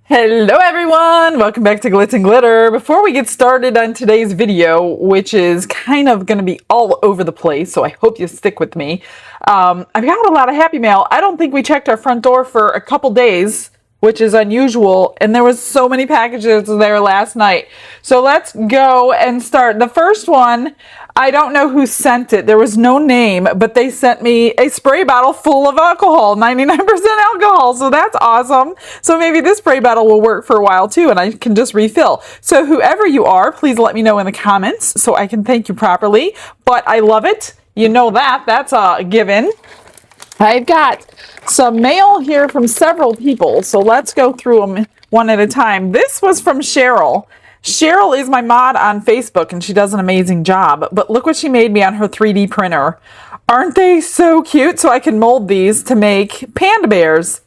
Hello everyone, welcome back to Glitz and Glitter. Before we get started on today's video, which is kind of going to be all over the place, so I hope you stick with me. I've got a lot of happy mail. I don't think we checked our front door for a couple days, which is unusual, and there was so many packages there last night. So let's go and start. The first one, I don't know who sent it. There was no name, but they sent me a spray bottle full of alcohol, 99% alcohol. So that's awesome. So maybe this spray bottle will work for a while too, and I can just refill. So whoever you are, please let me know in the comments so I can thank you properly. But I love it. You know that. That's a given. I've got some mail here from several people, so let's go through them one at a time. This was from Cheryl. Cheryl is my mod on Facebook, and she does an amazing job. But look what she made me on her 3D printer. Aren't they so cute? So I can mold these to make panda bears.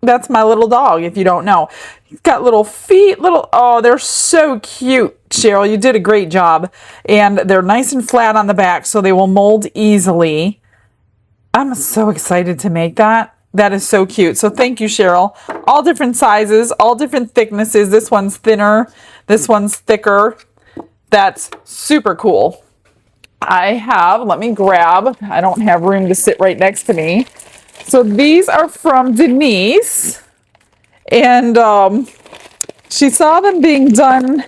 That's my little dog, if you don't know. He's got little feet, oh, they're so cute. Cheryl, you did a great job. And they're nice and flat on the back, so they will mold easily. I'm so excited to make that. That is so cute. So thank you, Cheryl. All different sizes, all different thicknesses. This one's thinner. This one's thicker. That's super cool. Let me grab. I don't have room to sit right next to me. So these are from Denise. And she saw them being done.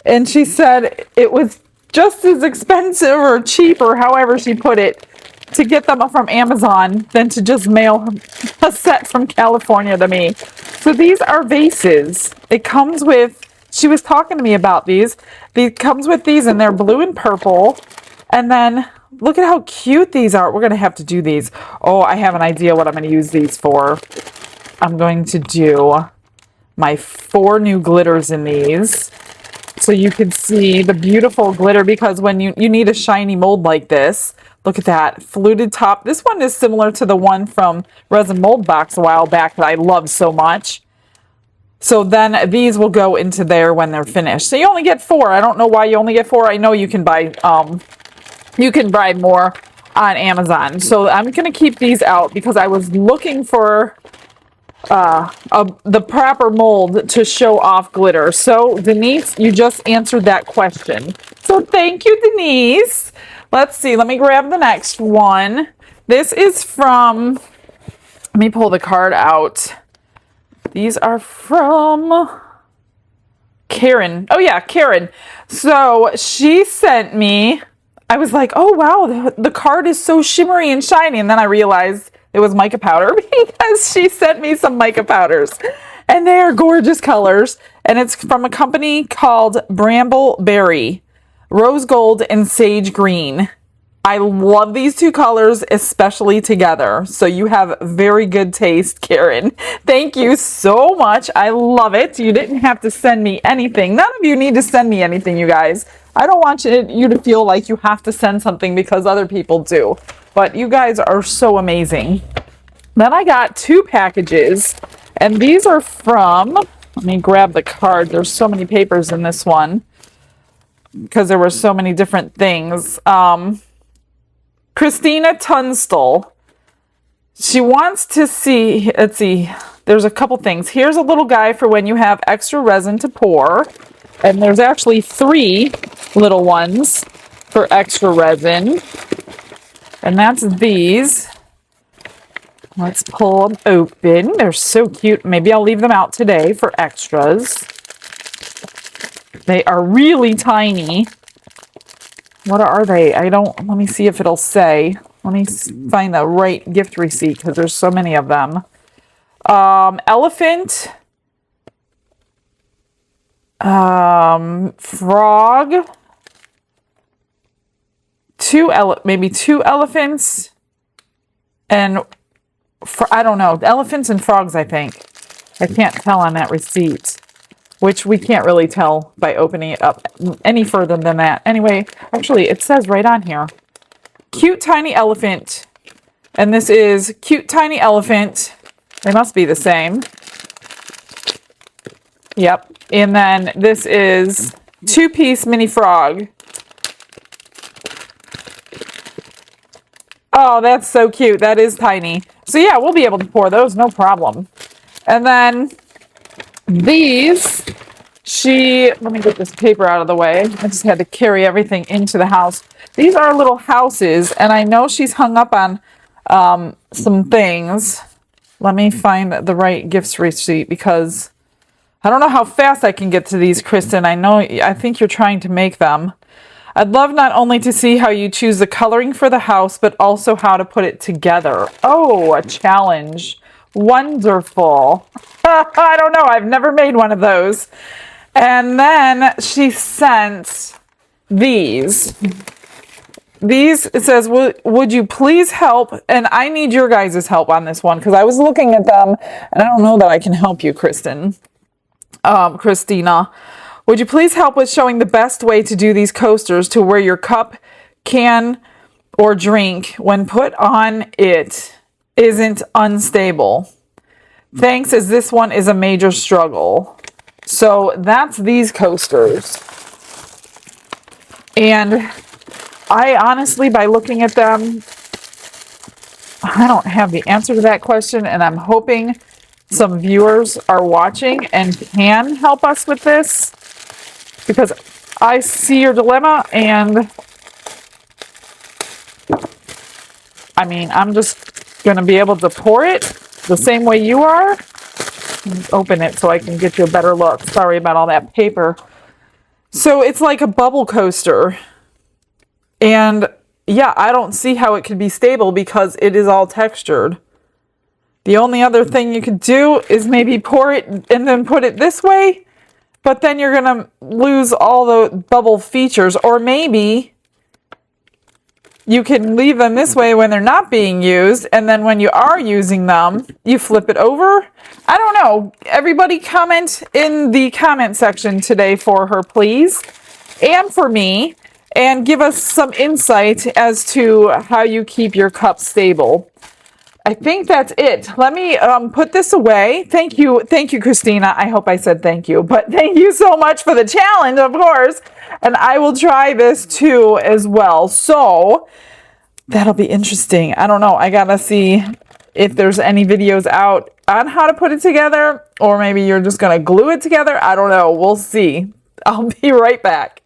And she said it was just as expensive or cheap or however she put it to get them from Amazon than to just mail a set from California to me. So these are vases. It comes with, she was talking to me about these. It comes with these and they're blue and purple. And then look at how cute these are. We're going to have to do these. Oh, I have an idea what I'm going to use these for. I'm going to do my 4 new glitters in these. So you can see the beautiful glitter, because when you need a shiny mold like this. Look at that fluted top. This one is similar to the one from Resin Mold Box a while back that I love so much. So then these will go into there when they're finished. So you only get 4. I don't know why you only get 4. I know you can buy more on Amazon. So I'm going to keep these out because I was looking for the proper mold to show off glitter. So Denise, you just answered that question. So thank you, Denise. Let's see. Let me grab the next one. This is from, let me pull the card out. These are from Karen. Oh yeah, Karen. So she sent me, I was like, oh wow, the card is so shimmery and shiny. And then I realized it was mica powder because she sent me some mica powders. And they are gorgeous colors. And it's from a company called Brambleberry. Rose gold and sage green. I love these 2 colors, especially together. So you have very good taste, Karen. Thank you so much. I love it. You didn't have to send me anything. None of you need to send me anything, you guys. I don't want you to feel like you have to send something because other people do. But you guys are so amazing. Then I got 2 packages. And these are from, let me grab the card. There's so many papers in this one, because there were so many different things. Christina Tunstall. She wants to see, let's see, there's a couple things. Here's a little guy for when you have extra resin to pour. And there's actually 3 little ones for extra resin. And that's these. Let's pull them open. They're so cute. Maybe I'll leave them out today for extras. They are really tiny. What are they? Let me see if it'll say. Let me find the right gift receipt because there's so many of them. Elephant. Frog. Maybe 2 elephants. And I don't know. Elephants and frogs, I think. I can't tell on that receipt. Which we can't really tell by opening it up any further than that. Anyway, actually, it says right on here. Cute tiny elephant. And this is cute tiny elephant. They must be the same. Yep. And then this is 2-piece mini frog. Oh, that's so cute. That is tiny. So yeah, we'll be able to pour those, no problem. And then These, let me get this paper out of the way. I just had to carry everything into the house. These are little houses, and I know she's hung up on some things. Let me find the right gifts receipt because I don't know how fast I can get to these, Kristen. I think you're trying to make them. I'd love not only to see how you choose the coloring for the house, but also how to put it together. Oh, a challenge. Wonderful. I don't know. I've never made one of those. And then she sent these. These, it says, would you please help? And I need your guys' help on this one because I was looking at them and I don't know that I can help you, Christina. Would you please help with showing the best way to do these coasters to where your cup, can, or drink when put on it isn't unstable? Thanks, as this one is a major struggle. So that's these coasters. And I honestly, by looking at them, I don't have the answer to that question, and I'm hoping some viewers are watching and can help us with this, because I see your dilemma, and I mean, I'm just going to be able to pour it the same way you are. Open it so I can get you a better look. Sorry about all that paper. So it's like a bubble coaster. And yeah, I don't see how it could be stable because it is all textured. The only other thing you could do is maybe pour it and then put it this way, but then you're going to lose all the bubble features. Or maybe you can leave them this way when they're not being used, and then when you are using them, you flip it over. I don't know. Everybody comment in the comment section today for her, please, and for me, and give us some insight as to how you keep your cup stable. I think that's it. Let me put this away. Thank you, Christina. I hope I said thank you, but thank you so much for the challenge, of course. And I will try this too as well. So that'll be interesting. I don't know. I gotta see if there's any videos out on how to put it together, or maybe you're just gonna glue it together. I don't know. We'll see. I'll be right back.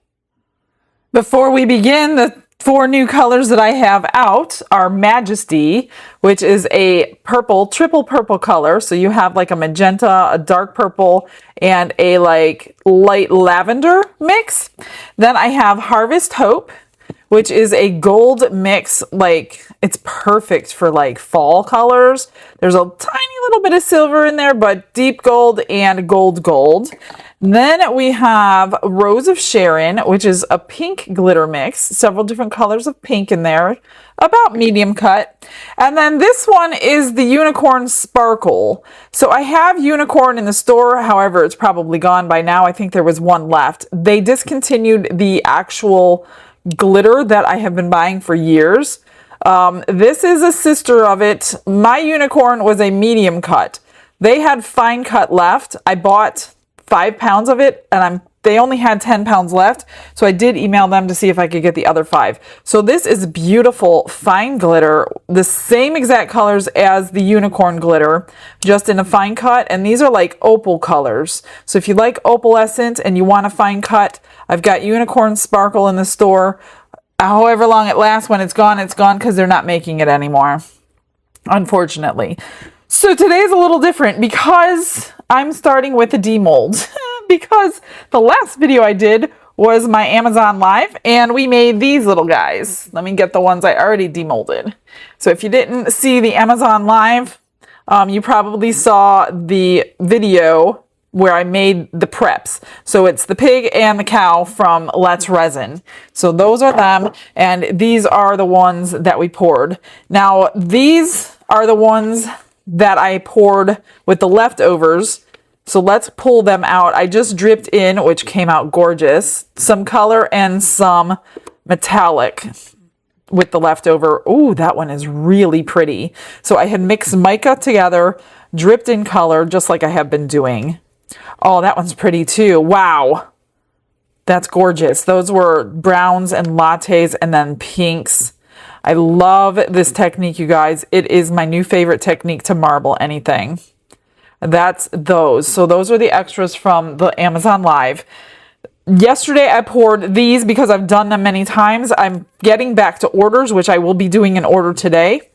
Before we begin, the 4 new colors that I have out are Majesty, which is a purple, triple purple color. So you have like a magenta, a dark purple, and a like light lavender mix. Then I have Harvest Hope, which is a gold mix. Like, it's perfect for like fall colors. There's a tiny little bit of silver in there, but deep gold and gold. Then we have Rose of Sharon, which is a pink glitter mix. Several different colors of pink in there, about medium cut. And then this one is the Unicorn Sparkle. So I have Unicorn in the store. However, it's probably gone by now. I think there was one left. They discontinued the actual glitter that I have been buying for years. This is a sister of it. My Unicorn was a medium cut. They had fine cut left. I bought 5 pounds of it, and they only had 10 pounds left, so I did email them to see if I could get the other 5. So this is beautiful fine glitter, the same exact colors as the Unicorn glitter, just in a fine cut, and these are like opal colors. So if you like opalescent and you want a fine cut, I've got Unicorn Sparkle in the store. However long it lasts, when it's gone because they're not making it anymore, unfortunately. So today's a little different because I'm starting with a demold because the last video I did was my Amazon Live, and we made these little guys. Let me get the ones I already demolded. So if you didn't see the Amazon Live, you probably saw the video where I made the preps. So it's the pig and the cow from Let's Resin. So those are them, and these are the ones that we poured. Now these are the ones that I poured with the leftovers. So let's pull them out. I just dripped in, which came out gorgeous, some color and some metallic with the leftover. Ooh, that one is really pretty. So I had mixed mica together, dripped in color, just like I have been doing. Oh, that one's pretty too. Wow. That's gorgeous. Those were browns and lattes and then pinks. I love this technique, you guys. It is my new favorite technique to marble anything. That's those. So those are the extras from the Amazon Live. Yesterday I poured these because I've done them many times. I'm getting back to orders, which I will be doing an order today.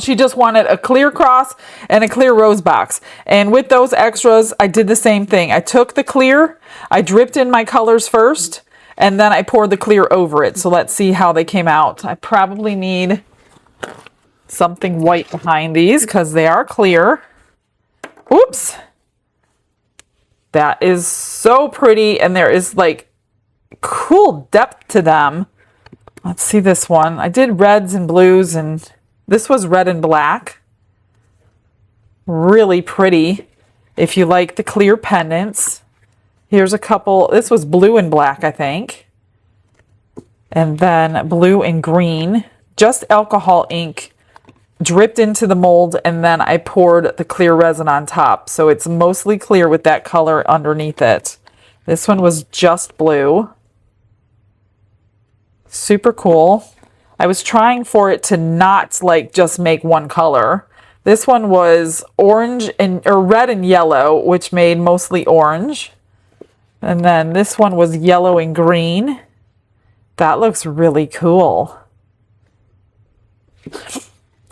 She just wanted a clear cross and a clear rose box. And with those extras, I did the same thing. I took the clear, I dripped in my colors first, and then I poured the clear over it. So let's see how they came out. I probably need something white behind these because they are clear. Oops. That is so pretty, and there is like cool depth to them. Let's see this one. I did reds and blues, and this was red and black. Really pretty if you like the clear pendants. Here's a couple. This was blue and black, I think. And then blue and green. Just alcohol ink dripped into the mold, and then I poured the clear resin on top. So it's mostly clear with that color underneath it. This one was just blue. Super cool. I was trying for it to not like just make one color. This one was orange and or red and yellow, which made mostly orange. And then this one was yellow and green. That looks really cool.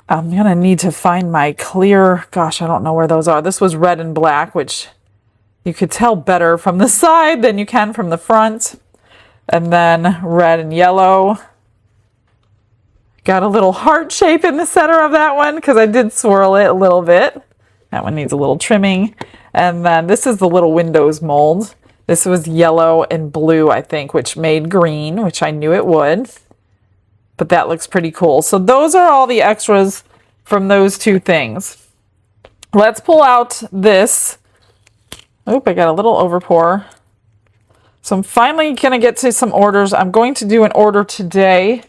I'm gonna need to find my clear, gosh, I don't know where those are. This was red and black, which you could tell better from the side than you can from the front. And then red and yellow. Got a little heart shape in the center of that one because I did swirl it a little bit. That one needs a little trimming. And then this is the little windows mold. This was yellow and blue, I think, which made green, which I knew it would. But that looks pretty cool. So those are all the extras from those two things. Let's pull out this. Oop, I got a little overpour. So I'm finally going to get to some orders. I'm going to do an order today,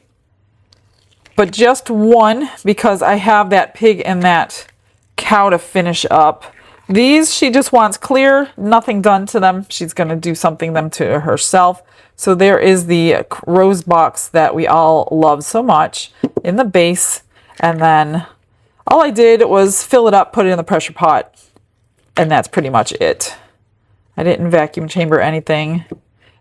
but just one because I have that pig and that cow to finish up. These, she just wants clear, nothing done to them. She's going to do something them to herself. So there is the rose box that we all love so much in the base. And then all I did was fill it up, put it in the pressure pot, and that's pretty much it. I didn't vacuum chamber anything.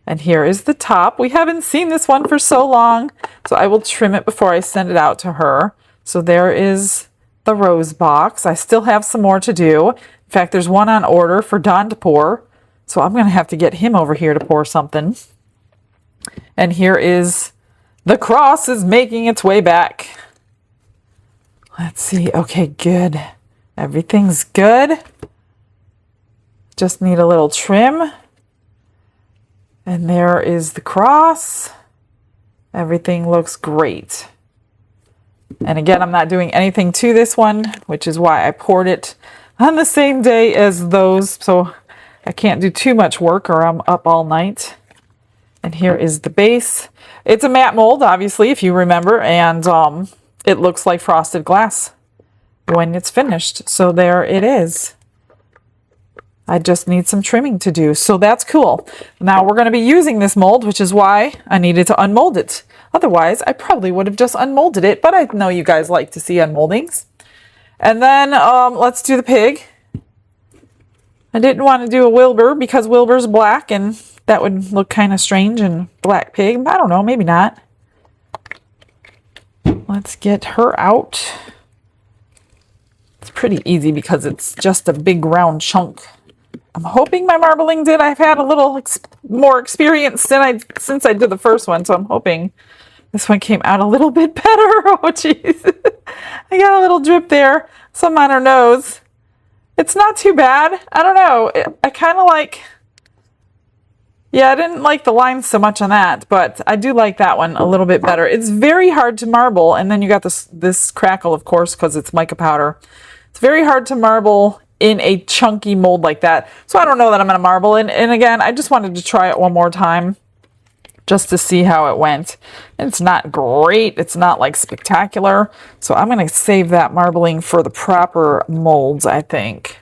And here is the top. We haven't seen this one for so long, so I will trim it before I send it out to her. So there is the rose box. I still have some more to do. In fact, there's one on order for Don to pour. So I'm going to have to get him over here to pour something. And here is the cross is making its way back. Let's see. Okay, good. Everything's good. Just need a little trim. And there is the cross. Everything looks great. And again, I'm not doing anything to this one, which is why I poured it on the same day as those. So I can't do too much work or I'm up all night. And here is the base. It's a matte mold, obviously, if you remember, and it looks like frosted glass when it's finished. So there it is. I just need some trimming to do. So that's cool. Now we're going to be using this mold, which is why I needed to unmold it. Otherwise, I probably would have just unmolded it, but I know you guys like to see unmoldings. And then let's do the pig. I didn't want to do a Wilbur because Wilbur's black and that would look kind of strange in black pig. I don't know, maybe not. Let's get her out. It's pretty easy because it's just a big round chunk. I'm hoping my marbling did. I've had a little more experience since I did the first one, so I'm hoping this one came out a little bit better. Oh, jeez. I got a little drip there. Some on her nose. It's not too bad. I don't know. I kind of like... Yeah, I didn't like the lines so much on that, but I do like that one a little bit better. It's very hard to marble, and then you got this crackle, of course, because it's mica powder. It's very hard to marble in a chunky mold like that. So I don't know that I'm going to marble. And again, I just wanted to try it one more time just to see how it went. It's not great. It's not like spectacular. So I'm going to save that marbling for the proper molds, I think.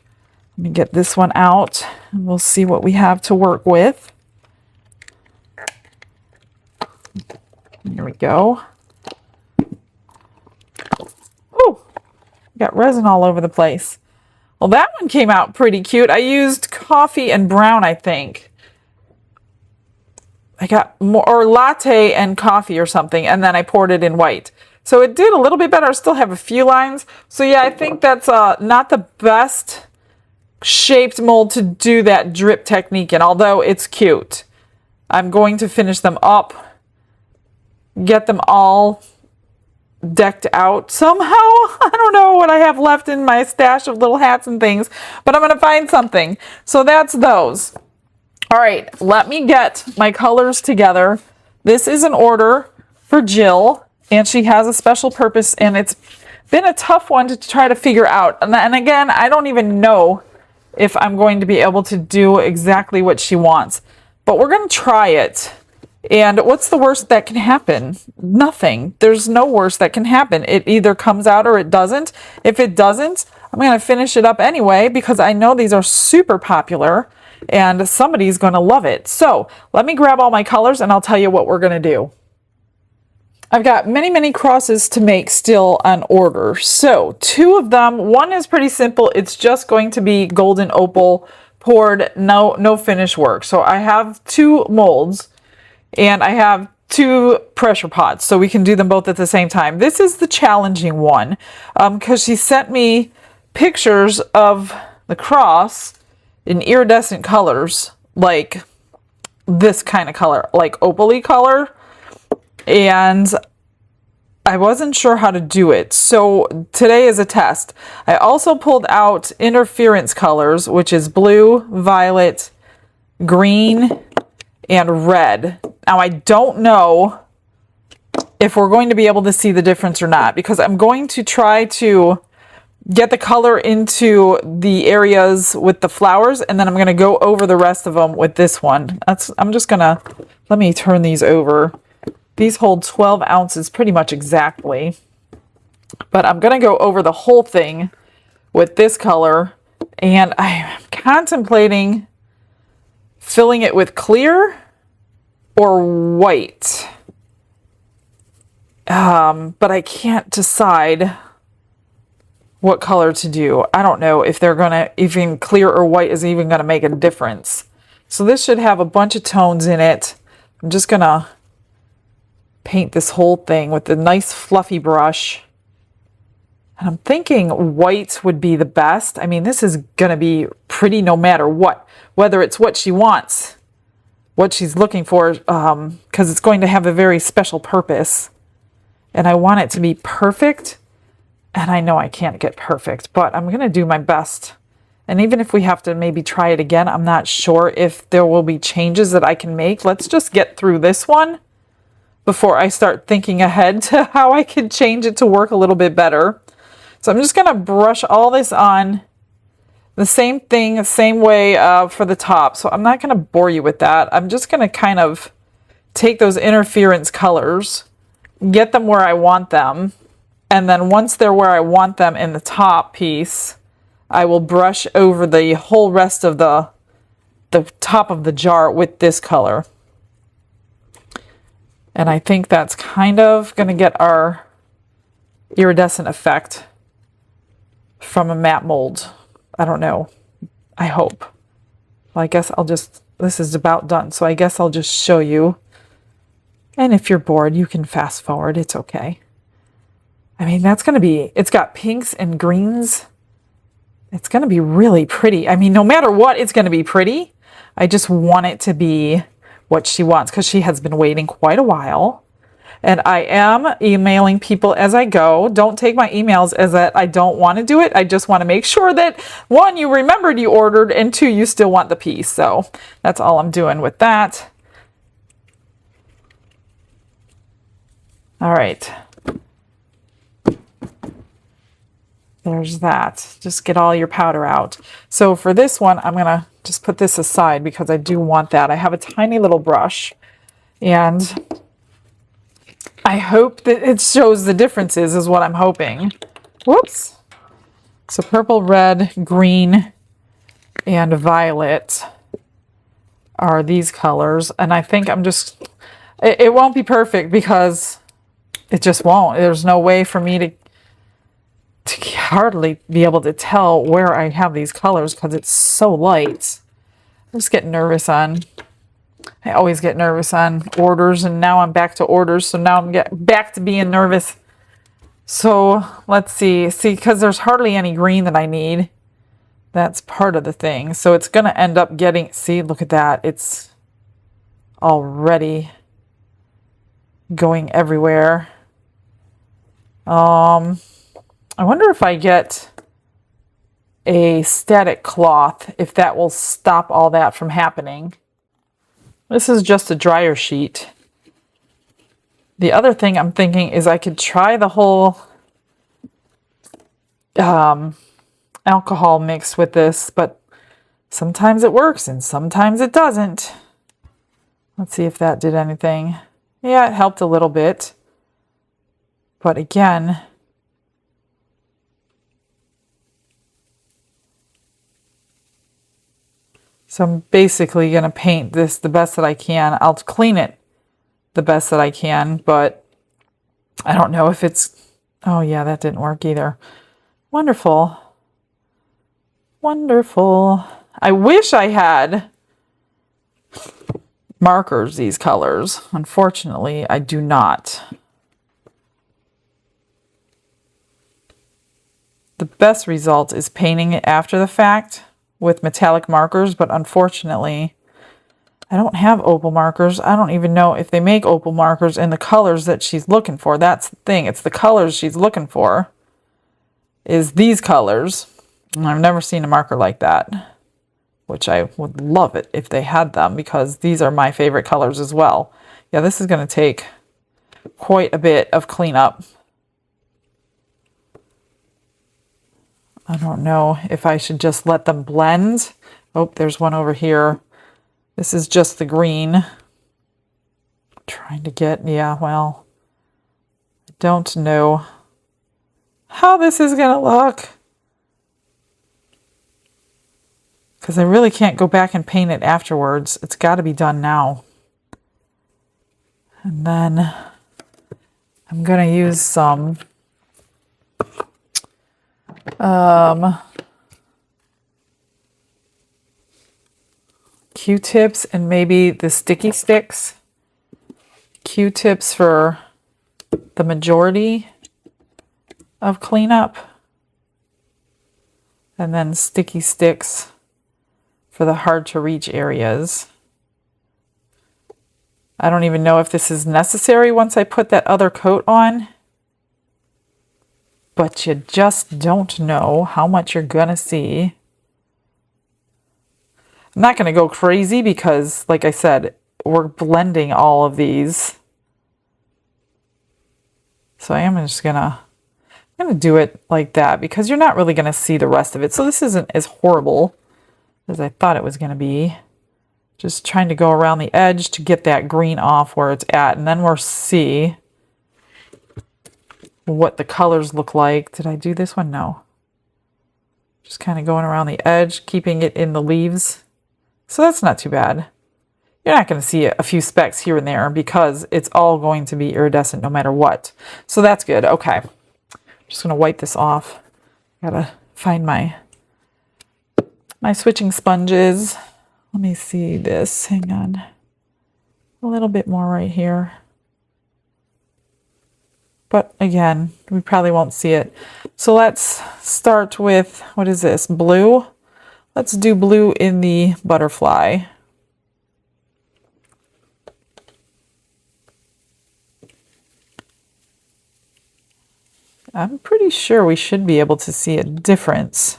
Let me get this one out and we'll see what we have to work with. Here we go. Ooh, got resin all over the place. Well, that one came out pretty cute. I used coffee and brown, I think. I got more, or latte and coffee or something, and then I poured it in white. So it did a little bit better. I still have a few lines. So yeah, I think that's not the best shaped mold to do that drip technique in, although it's cute. I'm going to finish them up, get them all decked out somehow. I don't know what I have left in my stash of little hats and things, but I'm going to find something. So that's those. All right, let me get my colors together. This is an order for Jill, and she has a special purpose, and it's been a tough one to try to figure out. And again, I don't even know if I'm going to be able to do exactly what she wants, but we're going to try it. And what's the worst that can happen? Nothing. There's no worst that can happen. It either comes out or it doesn't. If it doesn't, I'm going to finish it up anyway because I know these are super popular and somebody's going to love it. So let me grab all my colors and I'll tell you what we're going to do. I've got many, many crosses to make still on order. So 2 of them, one is pretty simple. It's just going to be golden opal poured, no finish work. So I have 2 molds. And I have 2 pressure pots, so we can do them both at the same time. This is the challenging one because she sent me pictures of the cross in iridescent colors, like this kind of color, like opal-y color. And I wasn't sure how to do it, so today is a test. I also pulled out interference colors, which is blue, violet, green, and red. Now I don't know if we're going to be able to see the difference or not because I'm going to try to get the color into the areas with the flowers and then I'm going to go over the rest of them with this one. I'm just going to, let me turn these over. These hold 12 ounces pretty much exactly. But I'm going to go over the whole thing with this color and I'm contemplating filling it with clear or white. But I can't decide what color to do. I don't know if they're gonna, even clear or white is even gonna make a difference. So this should have a bunch of tones in it. I'm just gonna paint this whole thing with a nice fluffy brush. And I'm thinking white would be the best. I mean, this is gonna be pretty no matter what, whether it's what she wants, what she's looking for, because it's going to have a very special purpose. And I want it to be perfect. And I know I can't get perfect, but I'm going to do my best. And even if we have to maybe try it again, I'm not sure if there will be changes that I can make. Let's just get through this one before I start thinking ahead to how I can change it to work a little bit better. So I'm just going to brush all this on the same thing, same way for the top. So I'm not going to bore you with that. I'm just going to kind of take those interference colors, get them where I want them. And then once they're where I want them in the top piece, I will brush over the whole rest of the top of the jar with this color. And I think that's kind of going to get our iridescent effect from a matte mold. I don't know. I hope. Well, I guess I'll just, this is about done, so I guess I'll just show you. And if you're bored, you can fast forward. It's okay. I mean, that's going to be, it's got pinks and greens. It's going to be really pretty. I mean, no matter what, it's going to be pretty. I just want it to be what she wants because she has been waiting quite a while. And I am emailing people as I go. Don't take my emails as that I don't want to do it. I just want to make sure that, 1, you remembered you ordered, and 2, you still want the piece. So that's all I'm doing with that. All right. There's that. Just get all your powder out. So for this one, I'm going to just put this aside because I do want that. I have a tiny little brush, and I hope that it shows the differences is what I'm hoping. Whoops. So purple, red, green, and violet are these colors. And I think I'm just, it won't be perfect because it just won't. There's no way for me to hardly be able to tell where I have these colors because it's so light. I'm just getting nervous on, I always get nervous on orders, and now I'm back to orders, so now I'm getting back to being nervous. So let's see, because there's hardly any green that I need. That's part of the thing. So it's going to end up getting, see, look at that. It's already going everywhere. I wonder if I get a static cloth, if that will stop all that from happening. This is just a dryer sheet. The other thing I'm thinking is I could try the whole alcohol mix with this, but sometimes it works and sometimes it doesn't. Let's see if that did anything. Yeah, it helped a little bit. But again, so I'm basically going to paint this the best that I can. I'll clean it the best that I can, but I don't know if it's... Oh yeah, that didn't work either. Wonderful. Wonderful. I wish I had markers these colors. Unfortunately, I do not. The best result is painting it after the fact with metallic markers, but unfortunately, I don't have opal markers. I don't even know if they make opal markers in the colors that she's looking for. That's the thing. It's the colors she's looking for, is these colors. And I've never seen a marker like that, which I would love it if they had them, because these are my favorite colors as well. Yeah, this is going to take quite a bit of cleanup. I don't know if I should just let them blend. Oh, there's one over here. This is just the green. I'm trying to get, yeah, well, I don't know how this is going to look, because I really can't go back and paint it afterwards. It's got to be done now. And then I'm going to use some Q-tips and maybe the sticky sticks. Q-tips for the majority of cleanup, and then sticky sticks for the hard to reach areas. I don't even know if this is necessary once I put that other coat on, but you just don't know how much you're gonna see. I'm not gonna go crazy because, like I said, we're blending all of these. So I am just gonna, I'm gonna do it like that because you're not really gonna see the rest of it. So this isn't as horrible as I thought it was gonna be. Just trying to go around the edge to get that green off where it's at, and then we'll see what the colors look like. Did I do this one? No. Just kind of going around the edge, keeping it in the leaves. So that's not too bad. You're not going to see a few specks here and there because it's all going to be iridescent no matter what. So that's good. Okay. I'm just going to wipe this off. Gotta find my switching sponges. Let me see this. Hang on. A little bit more right here. But again, we probably won't see it. So let's start with, what is this? Blue? Let's do blue in the butterfly. I'm pretty sure we should be able to see a difference.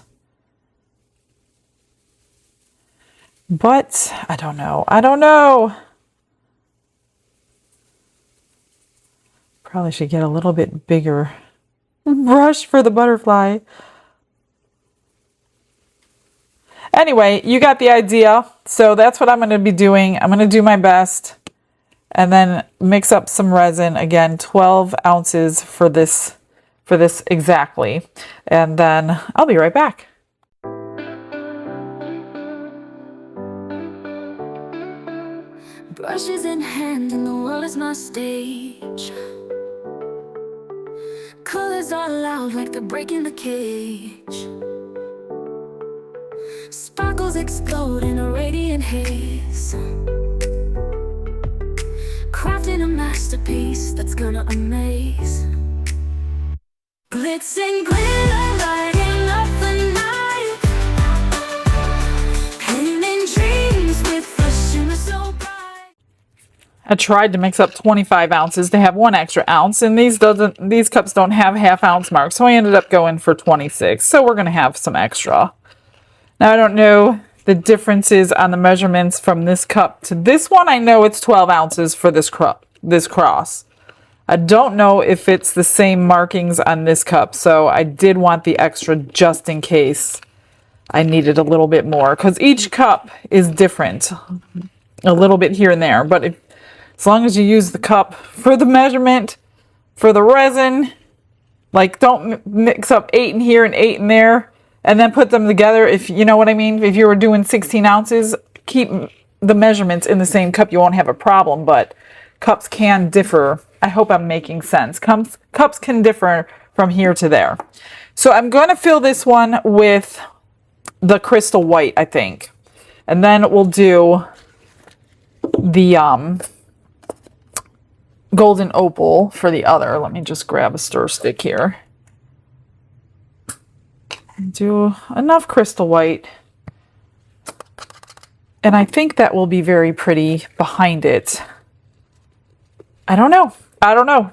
But I don't know. I don't know. Probably should get a little bit bigger brush for the butterfly. Anyway, you got the idea. So that's what I'm going to be doing. I'm going to do my best and then mix up some resin. Again, 12 ounces for this exactly. And then I'll be right back. Brushes in hand and the world is my stage. Colors Whispers are loud like they're breaking the cage. Sparkles explode in a radiant haze, crafting a masterpiece that's gonna amaze. Glitz and glitter lighting up the night, painting dreams with a shimmer so bright. I tried to mix up 25 ounces to have 1 extra ounce, and these cups don't have half-ounce marks, so I ended up going for 26. So we're going to have some extra. Now I don't know the differences on the measurements from this cup to this one. I know it's 12 ounces for this cross. I don't know if it's the same markings on this cup, so I did want the extra just in case I needed a little bit more, because each cup is different a little bit here and there. But as long as you use the cup for the measurement, for the resin, like don't mix up 8 in here and 8 in there and then put them together, if you know what I mean. If you were doing 16 ounces, keep the measurements in the same cup. You won't have a problem, but cups can differ. I hope I'm making sense. Cups can differ from here to there. So I'm going to fill this one with the crystal white, I think. And then we'll do the golden opal for the other. Let me just grab a stir stick here. Do enough crystal white. And I think that will be very pretty behind it. I don't know. I don't know.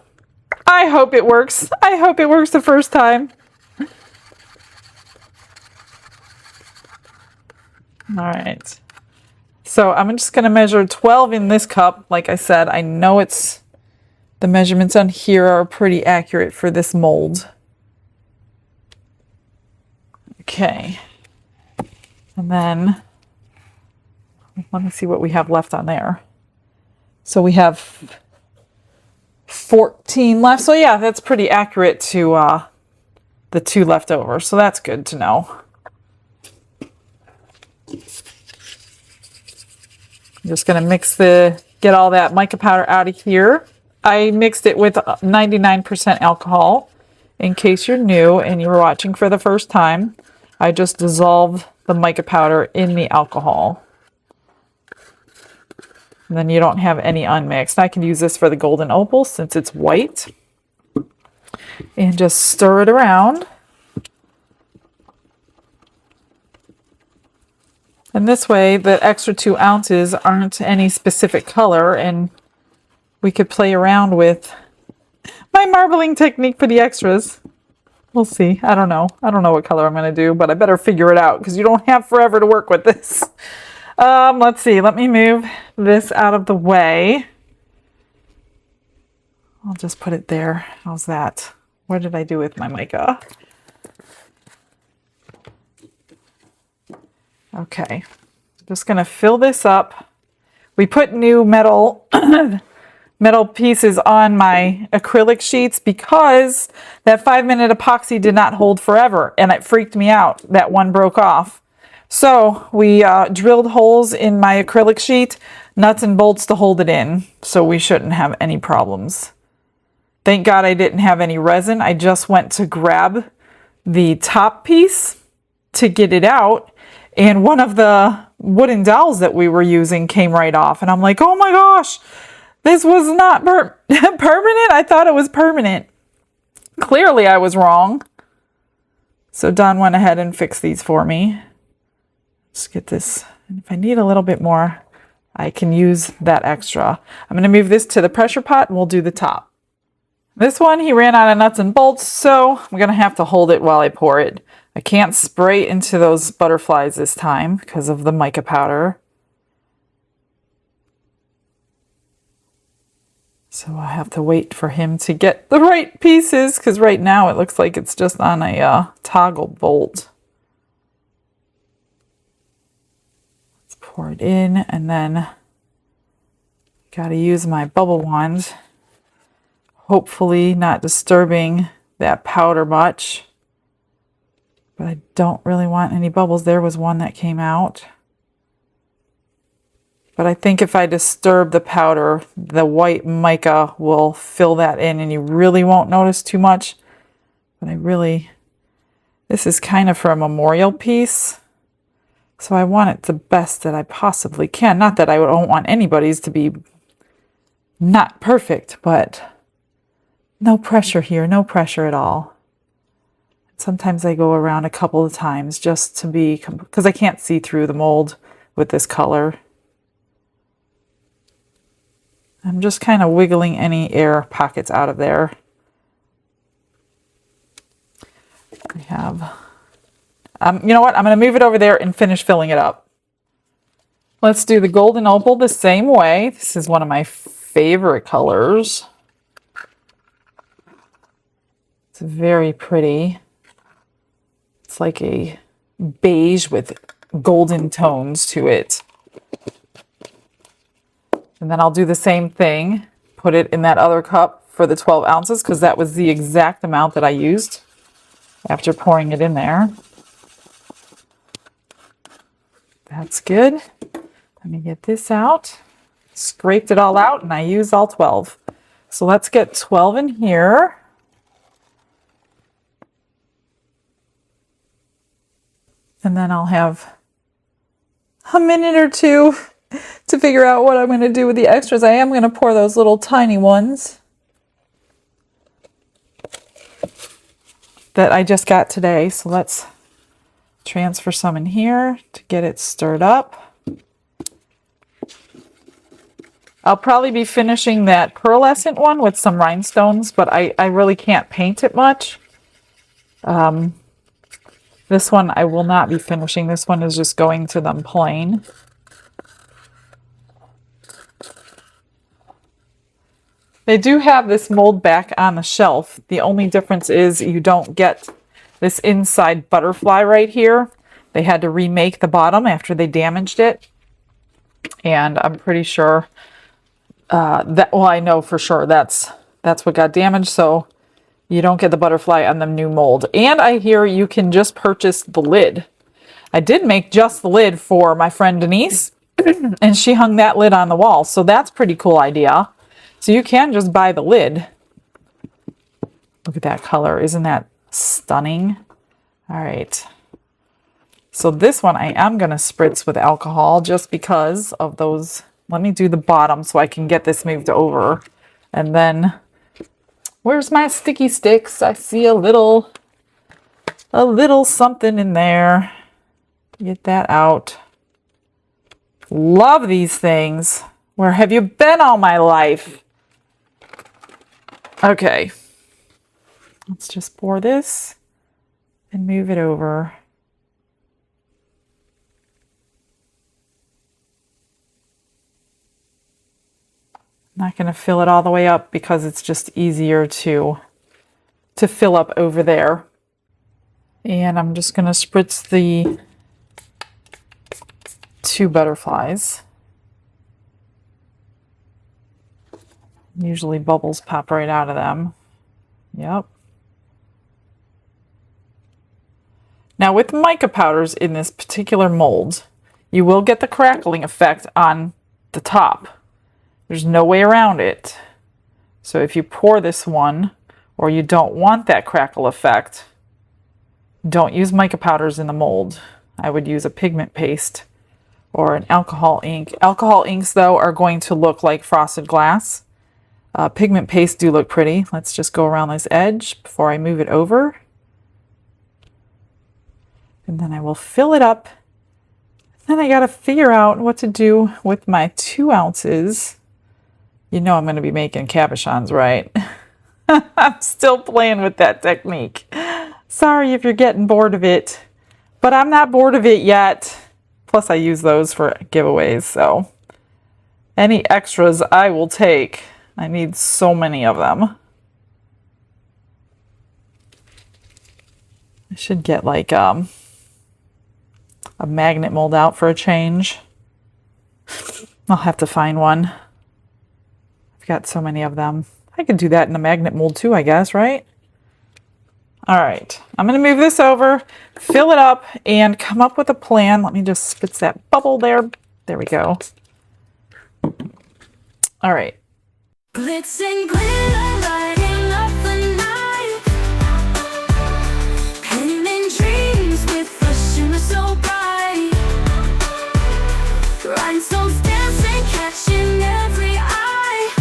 I hope it works. I hope it works the first time. All right. So I'm just going to measure 12 in this cup. Like I said, I know it's the measurements on here are pretty accurate for this mold. Okay. And then let me see what we have left on there. So we have 14 left. So yeah, that's pretty accurate to the 2 left over. So that's good to know. I'm just going to get all that mica powder out of here. I mixed it with 99% alcohol. In case you're new and you were watching for the first time, I just dissolved the mica powder in the alcohol. And then you don't have any unmixed. I can use this for the golden opal since it's white. And just stir it around. And this way, the extra 2 ounces aren't any specific color, and we could play around with my marbling technique for the extras. We'll see. I don't know. I don't know what color I'm going to do, but I better figure it out because you don't have forever to work with this. Let's see. Let me move this out of the way. I'll just put it there. How's that? What did I do with my mica? Okay. Just going to fill this up. We put new metal metal pieces on my acrylic sheets because that 5-minute epoxy did not hold forever, and it freaked me out that one broke off. So we drilled holes in my acrylic sheet, nuts and bolts to hold it in, so we shouldn't have any problems. Thank God I didn't have any resin. I just went to grab the top piece to get it out, and one of the wooden dowels that we were using came right off, and I'm like, oh my gosh, this was not permanent. I thought it was permanent. Clearly I was wrong. So Don went ahead and fixed these for me. Let's get this. And if I need a little bit more, I can use that extra. I'm going to move this to the pressure pot and we'll do the top. This one, he ran out of nuts and bolts, so I'm going to have to hold it while I pour it. I can't spray into those butterflies this time because of the mica powder. So I have to wait for him to get the right pieces, because right now it looks like it's just on a toggle bolt. Let's pour it in, and then got to use my bubble wand. Hopefully not disturbing that powder much. But I don't really want any bubbles. There was one that came out. But I think if I disturb the powder, the white mica will fill that in and you really won't notice too much. But this is kind of for a memorial piece. So I want it the best that I possibly can. Not that I don't want anybody's to be not perfect, but no pressure here, no pressure at all. Sometimes I go around a couple of times just to be, because I can't see through the mold with this color. I'm just kind of wiggling any air pockets out of there. We have, you know what? I'm going to move it over there and finish filling it up. Let's do the golden opal the same way. This is one of my favorite colors. It's very pretty. It's like a beige with golden tones to it. And then I'll do the same thing. Put it in that other cup for the 12 ounces because that was the exact amount that I used after pouring it in there. That's good. Let me get this out. Scraped it all out and I used all 12. So let's get 12 in here. And then I'll have a minute or two to figure out what I'm going to do with the extras. I am going to pour those little tiny ones that I just got today. So let's transfer some in here to get it stirred up. I'll probably be finishing that pearlescent one with some rhinestones, but I really can't paint it much. This one I will not be finishing. This one is just going to them plain. They do have this mold back on the shelf. The only difference is you don't get this inside butterfly right here. They had to remake the bottom after they damaged it. And I'm pretty sure well, I know for sure that's what got damaged. So you don't get the butterfly on the new mold. And I hear you can just purchase the lid. I did make just the lid for my friend Denise, and she hung that lid on the wall. So that's a pretty cool idea. So you can just buy the lid. Look at that color. Isn't that stunning? All right. So this one I am going to spritz with alcohol just because of those. Let me do the bottom so I can get this moved over. And then, where's my sticky sticks? I see a little something in there. Get that out. Love these things. Where have you been all my life? Okay. Let's just pour this and move it over. Not going to fill it all the way up because it's just easier to fill up over there. And I'm just going to spritz the 2 butterflies. Usually bubbles pop right out of them. Yep. Now with mica powders in this particular mold, you will get the crackling effect on the top. There's no way around it. So if you pour this one, or you don't want that crackle effect, don't use mica powders in the mold. I would use a pigment paste or an alcohol ink. Alcohol inks, though, are going to look like frosted glass. Pigment paste do look pretty. Let's just go around this edge before I move it over. And then I will fill it up. Then I got to figure out what to do with my 2 ounces. You know I'm going to be making cabochons, right? I'm still playing with that technique. Sorry if you're getting bored of it, but I'm not bored of it yet. Plus I use those for giveaways, so any extras I will take. I need so many of them. I should get like a magnet mold out for a change. I'll have to find one. I've got so many of them. I could do that in a magnet mold too, I guess, right? All right, I'm going to move this over, fill it up, and come up with a plan. Let me just spitz that bubble there. There we go. All right. Glitz and glitter, lighting up the night. Rhinestones dancing, catching every eye.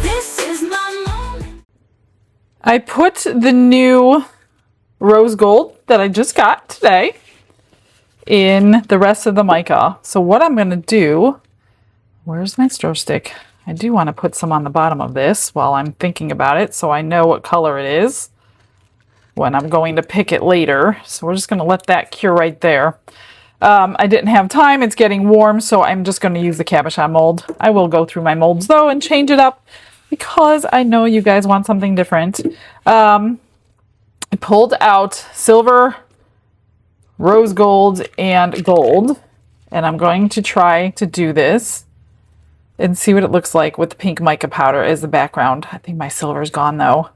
This is my moment. I put the new rose gold that I just got today in the rest of the mica. So what I'm going to do, where's my stir stick? I do want to put some on the bottom of this while I'm thinking about it so I know what color it is when I'm going to pick it later. So we're just going to let that cure right there. I didn't have time. It's getting warm, so I'm just going to use the cabochon mold. I will go through my molds though and change it up because I know you guys want something different. I pulled out silver, rose gold, and gold, and I'm going to try to do this and see what it looks like with the pink mica powder as the background. I think my silver's gone though.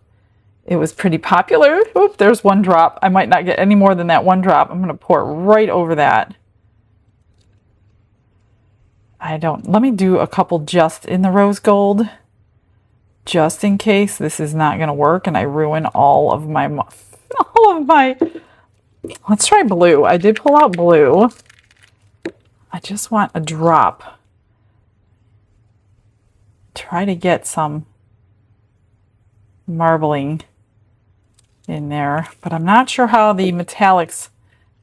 It was pretty popular. Oop, there's one drop. I might not get any more than that one drop. I'm going to pour it right over that. Let me do a couple just in the rose gold, just in case this is not going to work and I ruin all of my, let's try blue. I did pull out blue. I just want a drop. Try to get some marbling in there, but I'm not sure how the metallics,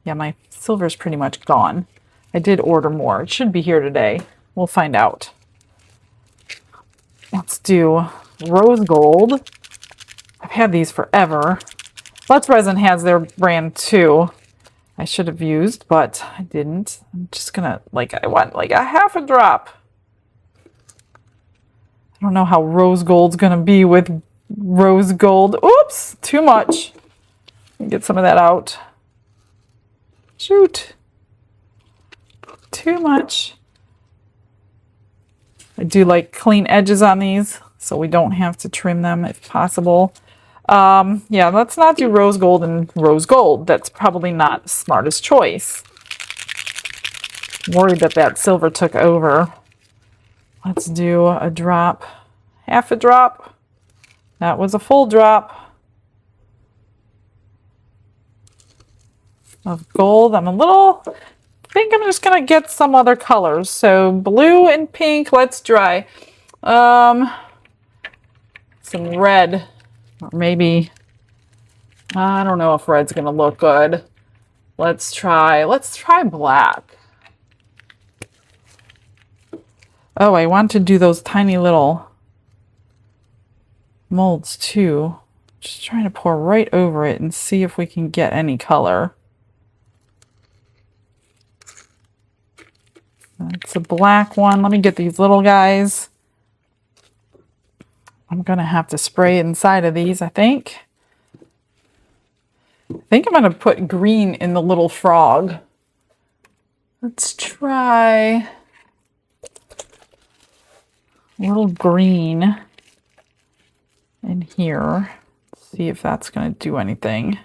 yeah, my silver's pretty much gone. I did order more. It should be here today. We'll find out. Let's do rose gold. I've had these forever. Let's Resin has their brand too. I should have used, but I didn't. I'm just gonna, I want like a half a drop. I don't know how rose gold's gonna be with rose gold. Oops, too much. Get some of that out. Shoot. Too much. I do like clean edges on these so we don't have to trim them if possible. Yeah, let's not do rose gold and rose gold. That's probably not the smartest choice. I'm worried that that silver took over. Let's do a drop, half a drop. That was a full drop of gold. I think I'm just gonna get some other colors. So blue and pink, let's try. Some red, or maybe, I don't know if red's gonna look good. Let's try black. Oh, I want to do those tiny little molds too. Just trying to pour right over it and see if we can get any color. That's a black one. Let me get these little guys. I'm gonna have to spray inside of these, I think. I think I'm gonna put green in the little frog. Let's try a little green in here. See if that's going to do anything.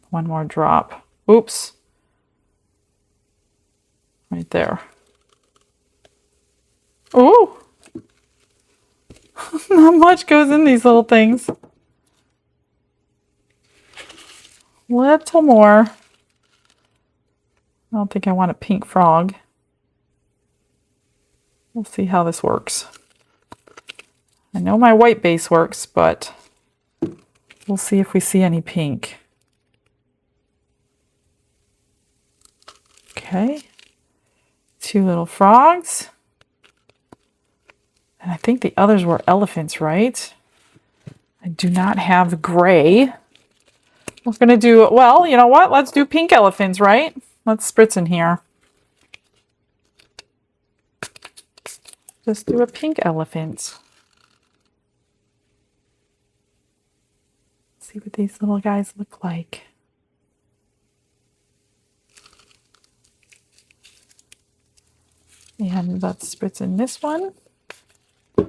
One more drop. Oops. Right there. Ooh! Not much goes in these little things. Little more. I don't think I want a pink frog. We'll see how this works. I know my white base works, but we'll see if we see any pink. Okay. Two little frogs. And I think the others were elephants, right? I do not have gray. We're going to do, well, you know what? Let's do pink elephants, right? Let's spritz in here. Just do a pink elephant. See what these little guys look like. And let's spritz in this one. There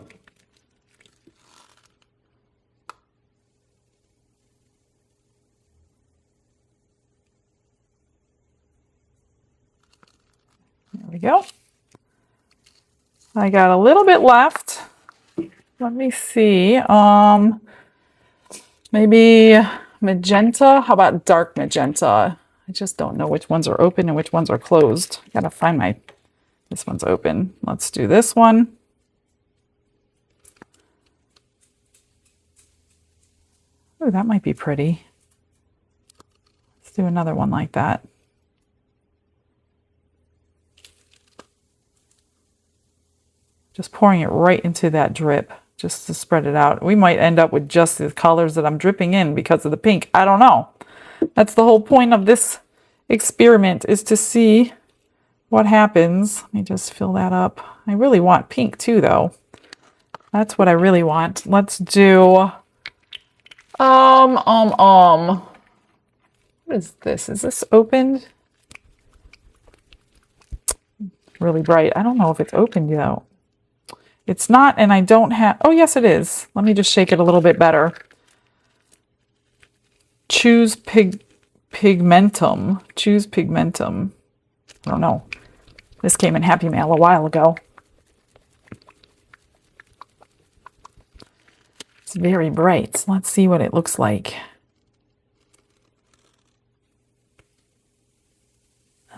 we go. I got a little bit left. Let me see. Maybe magenta. How about dark magenta? I just don't know which ones are open and which ones are closed. I gotta find my, this one's open. Let's do this one. Oh, that might be pretty. Let's do another one like that. Just pouring it right into that drip just to spread it out. We might end up with just the colors that I'm dripping in because of the pink. I don't know. That's the whole point of this experiment, is to see what happens. Let me just fill that up. I really want pink too, though. That's what I really want. Let's do, what is this? Is this opened? Really bright. I don't know if it's opened though. It's not, and I don't have, oh yes it is. Let me just shake it a little bit better. Choose pigmentum. Choose pigmentum. I don't know. This came in Happy Mail a while ago. It's very bright. Let's see what it looks like.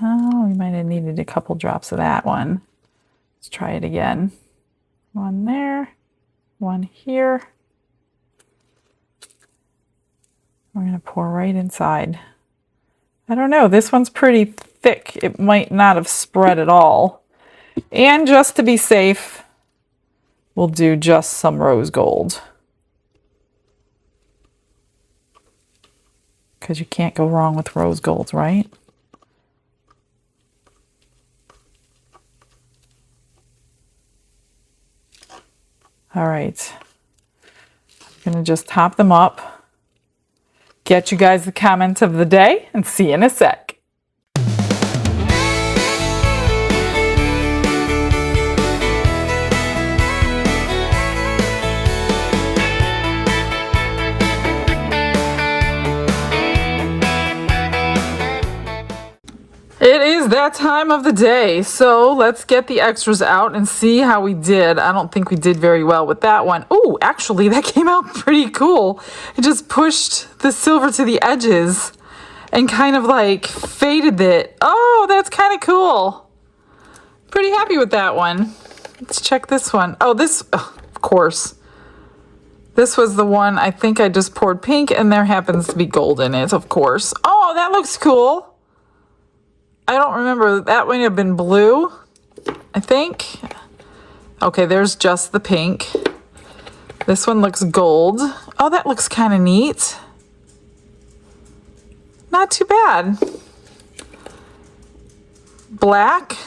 Oh, we might have needed a couple drops of that one. Let's try it again. One there, one here. We're going to pour right inside. I don't know, this one's pretty thick. It might not have spread at all. And just to be safe, we'll do just some rose gold. Because you can't go wrong with rose gold, right? All right, I'm gonna just top them up, get you guys the comment of the day, and see you in a sec. It is that time of the day, so let's get the extras out and see how we did. I don't think we did very well with that one. Oh, actually, that came out pretty cool. It just pushed the silver to the edges and kind of like faded it. Oh, that's kind of cool. Pretty happy with that one. Let's check this one. Oh, this, oh, of course. This was the one I think I just poured pink, and there happens to be gold in it, of course. Oh, that looks cool. I don't remember, that might have been blue, I think. Okay, there's just the pink. This one looks gold. Oh, that looks kind of neat. Not too bad. Black.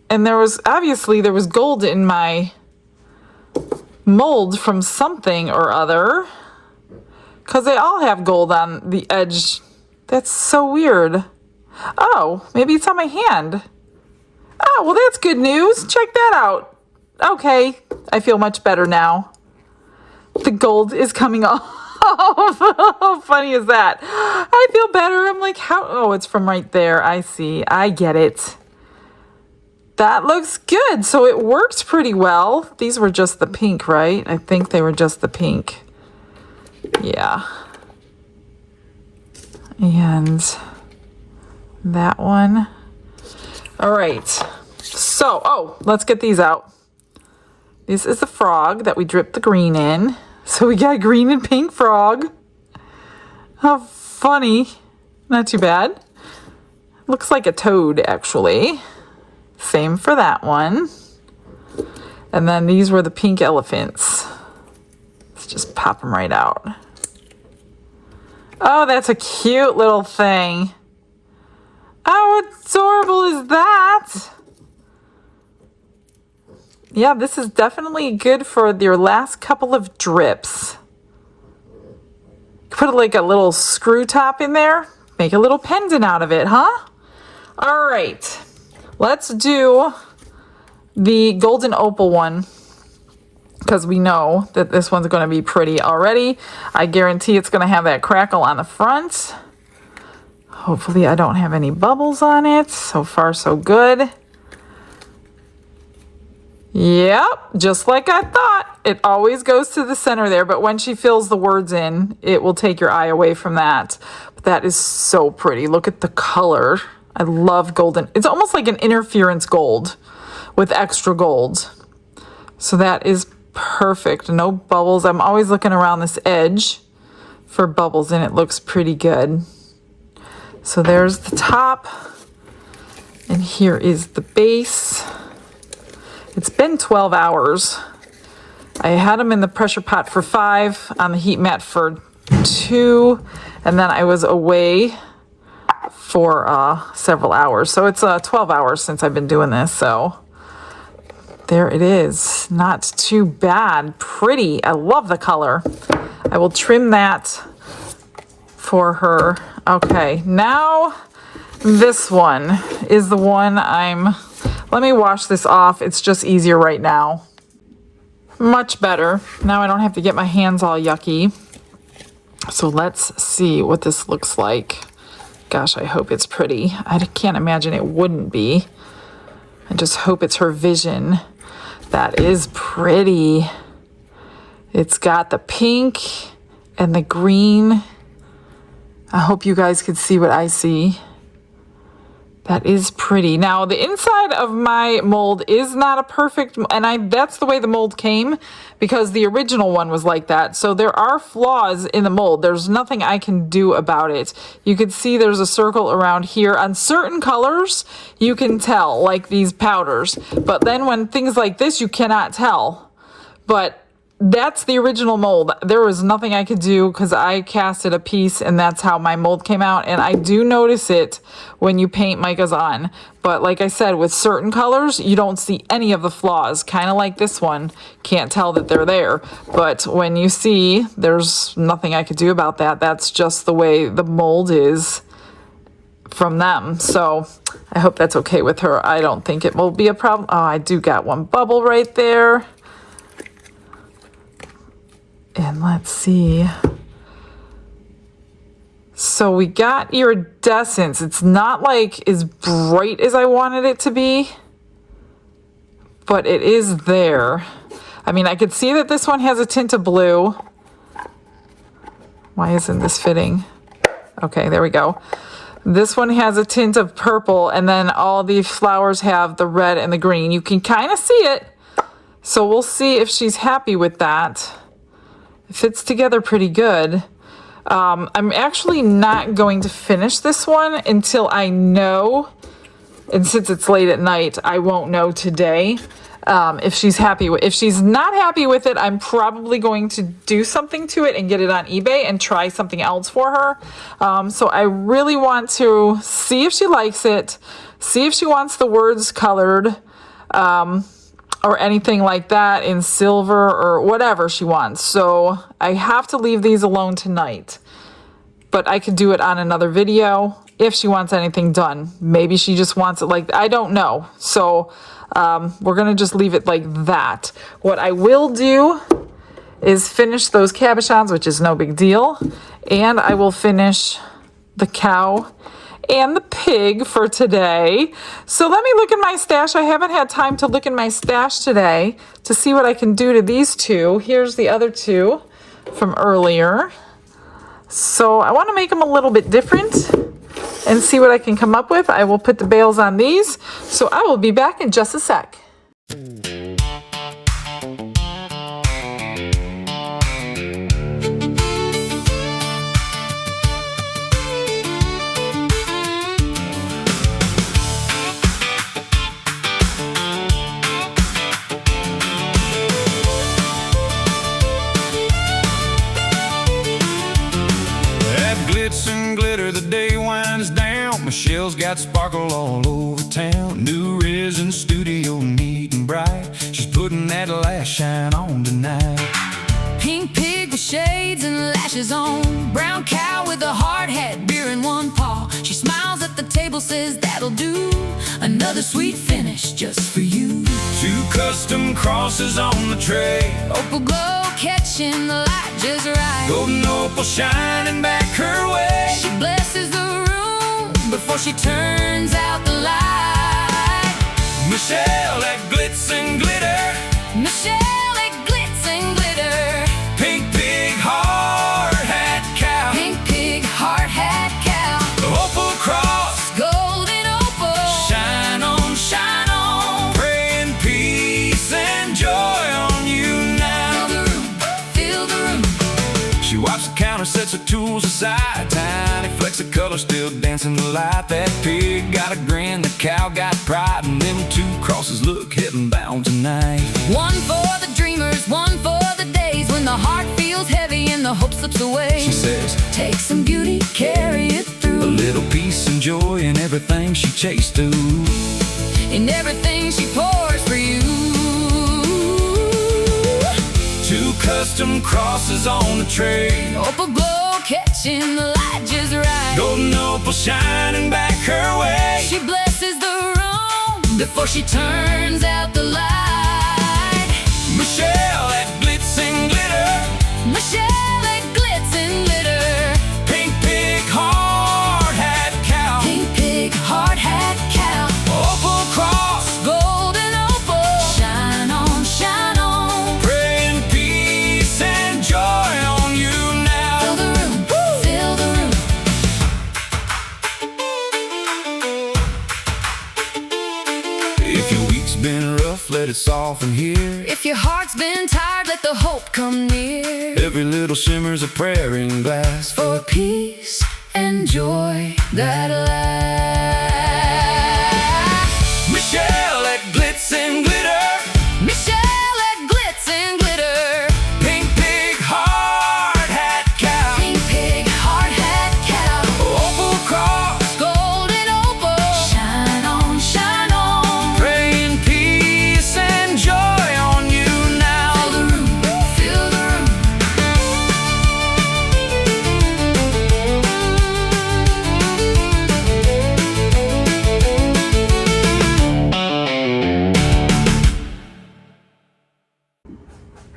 And there was, obviously, there was gold in my mold from something or other. Because they all have gold on the edge. That's so weird. Oh, maybe it's on my hand. Oh, well, that's good news. Check that out. Okay, I feel much better now. The gold is coming off. How funny is that? I feel better. I'm like, how? Oh, it's from right there. I see. I get it. That looks good. So it worked pretty well. These were just the pink, right? I think they were just the pink. Yeah. And that one. All right. So, oh, let's get these out. This is the frog that we dripped the green in. So we got green and pink frog. How funny. Not too bad. Looks like a toad, actually. Same for that one. And then these were the pink elephants. Let's just pop them right out. Oh, that's a cute little thing. How adorable is that? Yeah, this is definitely good for your last couple of drips. Put like a little screw top in there. Make a little pendant out of it, huh? All right. Let's do the golden opal one, because we know that this one's going to be pretty already. I guarantee it's going to have that crackle on the front. Hopefully I don't have any bubbles on it. So far, so good. Yep, just like I thought. It always goes to the center there, but when she fills the words in, it will take your eye away from that. But That is so pretty. Look at the color. I love golden. It's almost like an interference gold with extra gold. So that is perfect. No bubbles. I'm always looking around this edge for bubbles, and it looks pretty good. So there's the top, and here is the base. It's been 12 hours. I had them in the pressure pot for 5, on the heat mat for 2, and then I was away for several hours. So it's 12 hours since I've been doing this. So there it is. Not too bad. Pretty. I love the color. I will trim that for her. Okay, now this one is the one let me wash this off. It's just easier right now. Much better. Now I don't have to get my hands all yucky. So let's see what this looks like. Gosh, I hope it's pretty. I can't imagine it wouldn't be. I just hope it's her vision. That is pretty. It's got the pink and the green. I hope you guys could see what I see. That is pretty. Now, the inside of my mold is not a perfect, and that's the way the mold came, because the original one was like that. So there are flaws in the mold. There's nothing I can do about it. You can see there's a circle around here. On certain colors, you can tell, like these powders. But then when things like this, you cannot tell. But that's the original mold. There was nothing I could do because I casted a piece, and that's how my mold came out. And I do notice it when you paint micas on. But like I said, with certain colors, you don't see any of the flaws. Kind of like this one. Can't tell that they're there. But when you see, there's nothing I could do about that. That's just the way the mold is from them. So I hope that's okay with her. I don't think it will be a problem. Oh, I do got one bubble right there. And let's see. So we got iridescence. It's not like as bright as I wanted it to be, but it is there. I mean, I could see that this one has a tint of blue. Why isn't this fitting? Okay, there we go. This one has a tint of purple, and then all the flowers have the red and the green. You can kind of see it. So we'll see if she's happy with that. It fits together pretty good. I'm actually not going to finish this one until I know, and since it's late at night, I won't know today if she's happy with. If she's not happy with it, I'm probably going to do something to it and get it on eBay and try something else for her. So I really want to see if she likes it, see if she wants the words colored, or anything like that in silver or whatever she wants. So I have to leave these alone tonight. But I could do it on another video if she wants anything done. Maybe she just wants it like, I don't know. So we're going to just leave it like that. What I will do is finish those cabochons, which is no big deal. And I will finish the cow and the pig for today. So let me look in my stash. I haven't had time to look in my stash today to see what I can do to these two. Here's the other two from earlier. So I want to make them a little bit different and see what I can come up with. I will put the bales on these. So I will be back in just a sec. Michelle's got sparkle all over town. New resin studio, neat and bright. She's putting that last shine on tonight. Pink pig with shades and lashes on. Brown cow with a hard hat, beer in one paw. She smiles at the table, says that'll do. Another sweet finish just for you. Two custom crosses on the tray. Opal glow catching the light just right. Golden opal shining back her way. She blesses the before she turns out the light. Michelle, that glitz and glitter. Michelle, that glitz and glitter. Pink pig, hard hat cow. Pink pig, hard hat tools aside, tiny flecks of color still dancing the light. That pig got a grin, the cow got pride, and them two crosses look heaven bound tonight. One for the dreamers, one for the days when the heart feels heavy and the hope slips away. She says, take some beauty, carry it through. a little peace and joy in everything she chased to, in everything she pours for you. two custom crosses on the tray, Opal glow catching the light just right. golden opal shining back her way. She blesses the room before she turns out the light. Michelle at Glitz and Glitter, Michelle at Glitz and Glitter. pink pig, hard hat cow, Pink pig, hard hat cow. opal cross, Golden opal, shine on, praying peace and joy on you now. fill the room, fill the room. If your week's been rough, let it soften here. If your heart's been tired, let the hope come near. Every little shimmer's a prayer in glass For peace and joy that lasts. Michelle at Glitz and Glitter, Michelle at Glitz and Glitter. pink pig, hard hat cow, Pink pig, hard hat cow. opal cross, Golden opal, shine on, praying peace and joy on you now. fill the room, fill the room.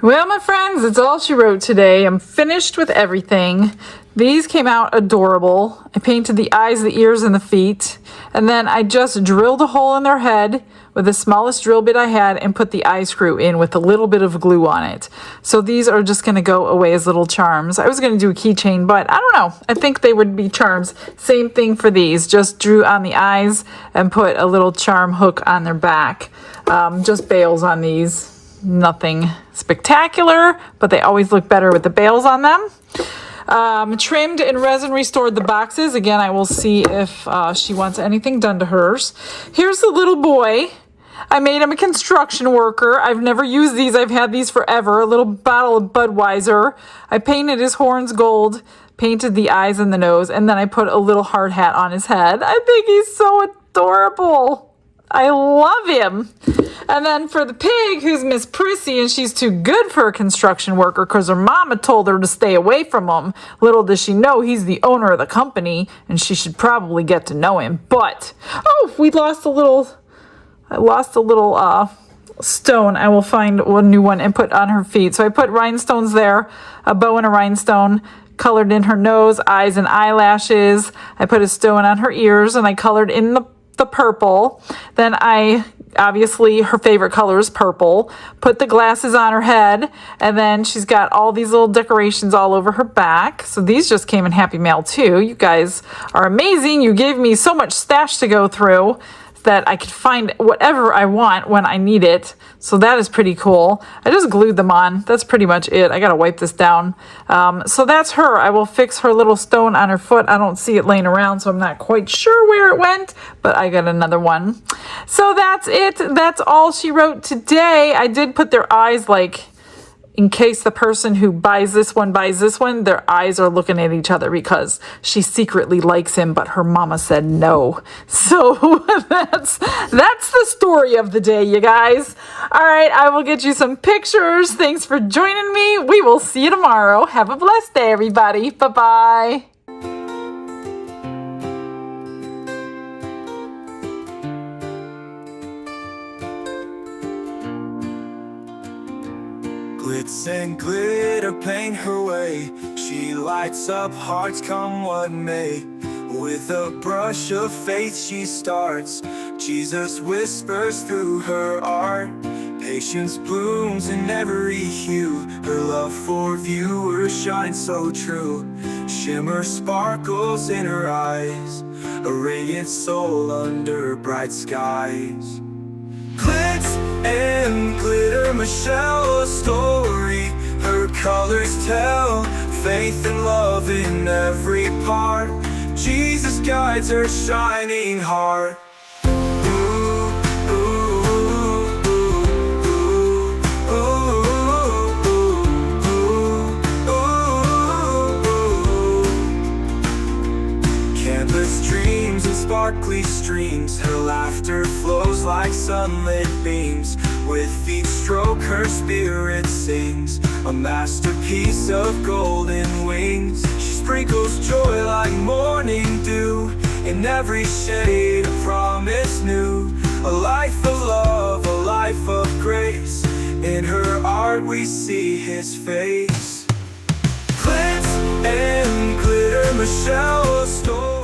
Well, my friends, that's all she wrote today. I'm finished with everything. These came out adorable. I painted the eyes, the ears, and the feet. And then I just drilled a hole in their head with the smallest drill bit I had and put the eye screw in with a little bit of glue on it. So these are just going to go away as little charms. I was going to do a keychain, but I don't know. I think they would be charms. Same thing for these. Just drew on the eyes and put a little charm hook on their back. Just bails on these. Nothing spectacular, but they always look better with the bails on them. Trimmed and resin restored the boxes. Again, I will see if she wants anything done to hers. Here's the little boy. I made him a construction worker. I've never used these. I've had these forever. A little bottle of Budweiser. I painted his horns gold, painted the eyes and the nose, and then I put a little hard hat on his head. I think he's so adorable. I love him. And then for the pig, who's Miss Prissy, and she's too good for a construction worker because her mama told her to stay away from him. Little does she know he's the owner of the company, and she should probably get to know him. But, oh, I lost a little stone. I will find a new one and put on her feet. So I put rhinestones there, a bow and a rhinestone, colored in her nose, eyes, and eyelashes. I put a stone on her ears, and I colored in the purple. Then obviously her favorite color is purple, put the glasses on her head, and then she's got all these little decorations all over her back. So these just came in Happy Mail too. You guys are amazing. You gave me so much stash to go through that I could find whatever I want when I need it. So that is pretty cool. I just glued them on. That's pretty much it. I gotta wipe this down. So that's her. I will fix her little stone on her foot. I don't see it laying around, so I'm not quite sure where it went, but I got another one. So that's it. That's all she wrote today. I did put their eyes, like, in case the person who buys this one, their eyes are looking at each other because she secretly likes him, but her mama said no. So that's the story of the day, you guys. All right, I will get you some pictures. Thanks for joining me. We will see you tomorrow. Have a blessed day, everybody. Bye-bye. Glitz and glitter paint her way. She lights up hearts come what may. With a brush of faith she starts. Jesus whispers through her art. Patience blooms in every hue. Her love for viewers shines so true. Shimmer sparkles in her eyes. A radiant soul under bright skies. Glitz and glitter, Michelle, a story her colors tell. faith and love in every part. Jesus guides her shining heart. Canvas dreams and sparkly streams, her laughter flows like sunlit beams. With each stroke her spirit sings, a masterpiece of golden wings. She sprinkles joy like morning dew, in every shade a promise new. A life of love, a life of grace, in her art we see his face. Glitz and glitter, Michelle, a story.